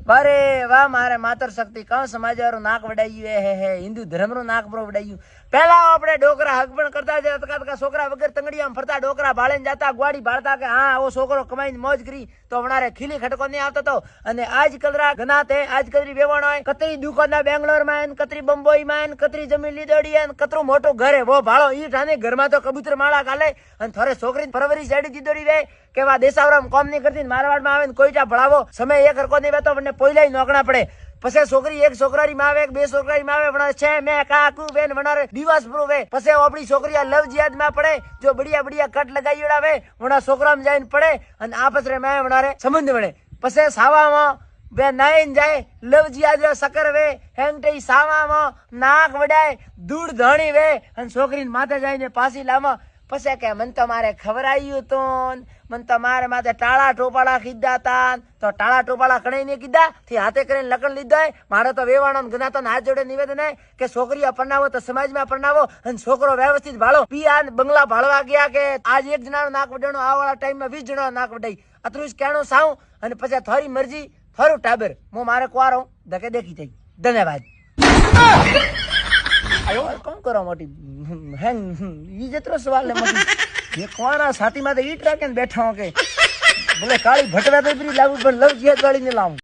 અરે વાહ મારે માતર શક્તિ કણ સમાજ વાળું નાક વડાયું હે હિન્દુ ધર્મ નું નાક બરો વડાયું પેલા આપણે ડોકરા હક પણ કરતા જતા છોકરા વગર તંગડીયા ફરતા ડોકરા ભાળીને જતા ગ્વાડી ભાળતા કે હા આવો છોકરો કમાઈને મોજ કરી તો વણારે ખીલી ખટકો નહીં આવતો તો અને આજ કલરા ગનાતે આજ કતરી વેવણ હોય કતરી દુકાનના બેંગ્લોર માં કતરી બંબોઈ માં કતરી જમીન લીધોડી કતરું મોટું ઘરે વો ભાળો ઈ ઠાને ઘરમાં તો કબૂતર માળા કાલે અને થોરે છોકરી પરવરી સાડી દીધોડી વે કેવા દેસાવરામ કોમ નહીં કરતી મારવાડમાં આવે ને કોઈટા ભણાવો સમય એક હરકો નહીં વેતો મને પોઈલાઈ નોકણા પડે પછી છોકરી એક છોકરાની માં આવે બે છોકરાની માં આવે વણા છે મેં કાકુ બેન વણારે દિવસ પ્રૂવે પછી આપણી છોકરી લવ જિયાદ માં પડે જો બડિયા બડિયા કટ લગાવી ઉડાવે વણા છોકરામાં જઈને પડે અને આ પછી મેં વણારે સંબંધ વળે પછી સાવામાં બે નાઈન જાય લવ જિયાદ સકર વે હેંગટઈ સાવામાં નાક વડાય દૂધ ધણી વે અને છોકરીને માથે જઈને પાછી લાવા પછી કે મન તો મારે ખબર આવ્યું તો મન તો મારે માથે ટાળા ટોપાળા કીધા હતા તો ટાળા ટોપાળા કણાઈ ને કીધા થી હાથે કરીને લકણ લીધા મારે તો વેવાણો ગનાતો હાથ જોડે નિવેદન હે કે છોકરીઓ પરણાવો તો સમાજમાં પરણાવો અને છોકરો વ્યવસ્થિત ભાળો પિયા બંગલા ભાળવા ગયા કે આજ એક જણાનો નાક વડાણો આ વાળા ટાઈમમાં 20 જણાનો નાક વડાઈ અતરું જ કહેણું સાવ અને પછી થોડી મરજી થોડું ટાબર હું મારે કવારો ધકે દેખી થઈ ધન્યવાદ કોણ કરો મોટી હેંગ ઈ જતરો સવાલ ને મોટી એ કોણા છાતી માં ઈટ રાખે ને બેઠા કે ભલે કાળી ભટવા તો લાવું પણ લવ જીત વાળી ને લાવું